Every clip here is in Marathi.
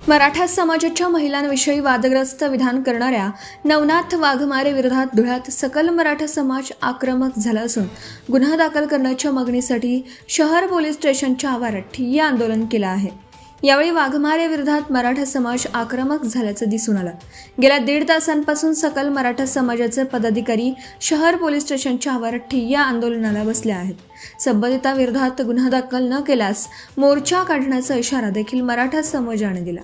मराठा समाजाच्या महिलांविषयी वादग्रस्त विधान करणाऱ्या नवनाथ वाघमारे विरोधात धुळ्यात सकल मराठा समाज आक्रमक झाला असून गुन्हा दाखल करण्याच्या मागणीसाठी शहर पोलीस स्टेशनच्या आवारात ठिय्या आंदोलन केलं आहे। यावेळी वाघमारे विरोधात मराठा समाज आक्रमक झाल्याचं दिसून आलं। गेल्या 1.5 तासांपासून सकल मराठा समाजाचे पदाधिकारी शहर पोलीस स्टेशनच्या आवारात ठिय्या आंदोलनाला बसले आहेत। संबंधितांविरोधात गुन्हा दाखल न केल्यास मोर्चा काढण्याचा इशारा देखील मराठा समाजाने दिला।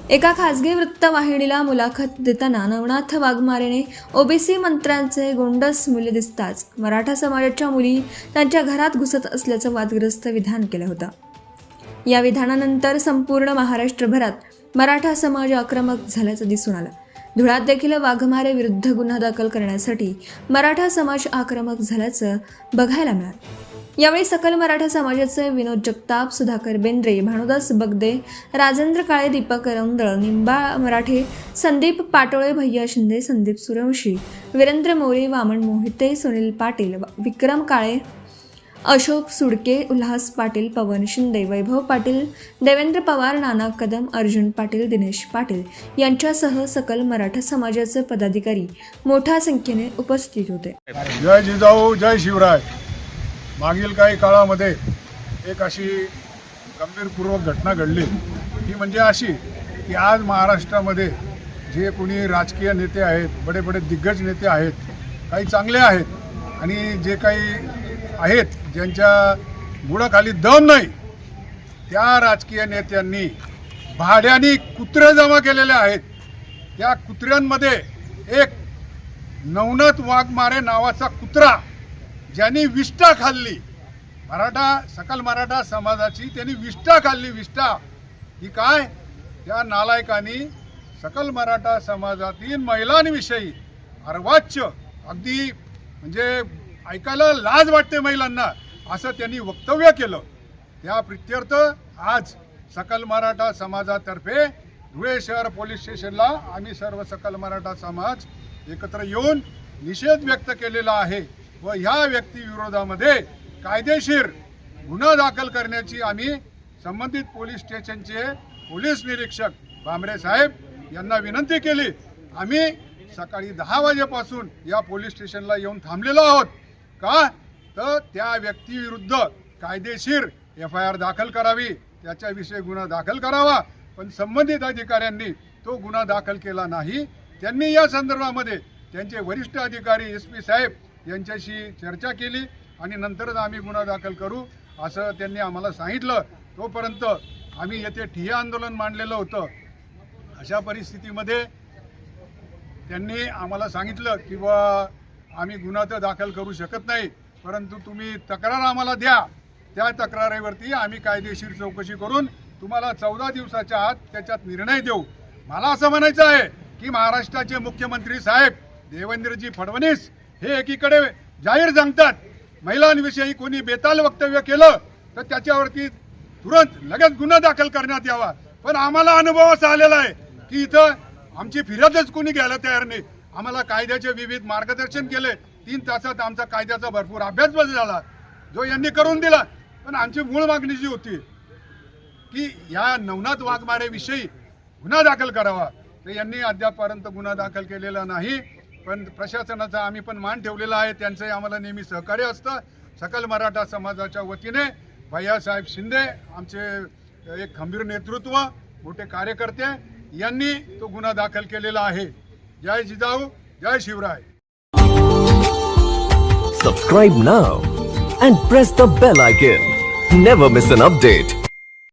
एका खासगी वृत्तवाहिनीला मुलाखत देताना नवनाथ वाघमारेने ओबीसी मंत्र्यांचे गोंडस मूल्य दिसताच मराठा समाजाच्या मुली त्यांच्या घरात घुसत असल्याचं वादग्रस्त विधान केलं होतं। या विधानानंतर संपूर्ण महाराष्ट्रभरात मराठा समाज आक्रमक झाल्याचं दिसून आलं। धुळ्यात देखील वाघमारे विरुद्ध गुन्हा दाखल करण्यासाठी मराठा समाज आक्रमक झाल्याचं बघायला मिळालं। यावेळी सकल मराठा समाजाचे विनोद जगताप, सुधाकर बेंद्रे, भानुदास बगदे, राजेंद्र काळे, दीपक रौंदळ, निंबाळ मराठे, संदीप पाटोळे, भैया शिंदे, संदीप सूर्यवंशी, वीरेंद्र मोरे, वामन मोहिते, सुनील पाटील, विक्रम काळे, अशोक सुडके, उल्हास पाटील, पवन शिंदे, वैभव पाटील, देवेंद्र पवार, नाना कदम, अर्जुन पाटील, दिनेश पाटील यांच्यासह सकल मराठा समाजाचे पदाधिकारी मोठ्या संख्येने उपस्थित होते। जय जिजाऊ, जय शिवराय। मागील काही काळामध्ये एक अशी गंभीरपूर्वक घटना घडली, ती म्हणजे अशी की आज महाराष्ट्रामध्ये जे कोणी राजकीय नेते आहेत, बडे बडे दिग्गज नेते आहेत, काही चांगले आहेत आणि जे काही आहेत ज्यांच्या बुडाखाली दम नाही, त्या राजकीय नेत्यांनी भाड्याने कुत्रे जमा केलेले आहेत। त्या कुत्र्यांमध्ये एक नवनाथ वाघमारे नावाचा कुत्रा ज्यांनी विष्ठा खाल्ली, सकल मराठा समाजाची त्यांनी विष्ठा खाल्ली। विष्ठा ही काय? त्या नालायकांनी सकल मराठा समाजातील महिलांविषयी अर्वाच्य, अगदी म्हणजे ऐकायला लाज वाटते महिलांना, असं त्यांनी वक्तव्य केलं। त्या प्रित्यर्थ आज सकल मराठा समाजातर्फे धुळे शहर पोलीस स्टेशनला आम्ही सर्व सकल मराठा समाज एकत्र येऊन निषेध व्यक्त केलेला आहे व ह्या व्यक्ती विरोधामध्ये कायदेशीर गुन्हा दाखल करण्याची आम्ही संबंधित पोलीस स्टेशनचे पोलीस निरीक्षक भांबरे साहेब यांना विनंती केली। आम्ही सकाळी 10 वाजेपासून या पोलीस स्टेशनला येऊन थांबलेलो आहोत। का तर त्या व्यक्तीविरुद्ध कायदेशीर FIR दाखल करावी, त्याच्याविषयी गुन्हा दाखल करावा, पण संबंधित अधिकाऱ्यांनी तो गुन्हा दाखल केला नाही। त्यांनी या संदर्भामध्ये त्यांचे वरिष्ठ अधिकारी SP साहेब यांच्याशी चर्चा केली आणि नंतरच आम्ही गुन्हा दाखल करू असं त्यांनी आम्हाला सांगितलं। तोपर्यंत आम्ही येथे ठिय्या आंदोलन मांडलेलं होतं। अशा परिस्थितीमध्ये त्यांनी आम्हाला सांगितलं की आम्ही गुन्हा तर दाखल करू शकत नाही, परंतु तुम्ही तक्रार आम्हाला द्या, त्या तक्रारीवरती आम्ही कायदेशीर चौकशी करून तुम्हाला 14 दिवसाच्या आत त्याच्यात निर्णय देऊ। मला असं म्हणायचं आहे की महाराष्ट्राचे मुख्यमंत्री साहेब देवेंद्रजी फडणवीस हे एकीकडे जाहीर सांगतात महिलांविषयी कोणी बेताल वक्तव्य केलं तर त्याच्यावरती तुरंत लगेच गुन्हा दाखल करण्यात यावा, पण आम्हाला अनुभव असा आलेला आहे की इथं आमची फिर्यादच कोणी घ्यायला तयार नाही। आम्हाला कायद्याचे विविध मार्गदर्शन केले, 3 तासात आमचा कायद्याचा भरपूर अभ्यास झाला जो यांनी करून दिला, पण आमची मूळ मागणी जी होती की या नवनाथ वाघमारे विषयी गुन्हा दाखल करावा, तर यांनी अद्यापपर्यंत गुन्हा दाखल केलेला नाही। पण प्रशासनाचा आम्ही पण मान ठेवलेला आहे, त्यांचंही आम्हाला नेहमी सहकार्य असतं। सकल मराठा समाजाच्या वतीने भैयासाहेब शिंदे आमचे एक खंबीर नेतृत्व, मोठे कार्यकर्ते यांनी तो गुन्हा दाखल केलेला आहे। जय जिजाऊ, जय Shivray. Subscribe now and press the bell icon. Never miss an update.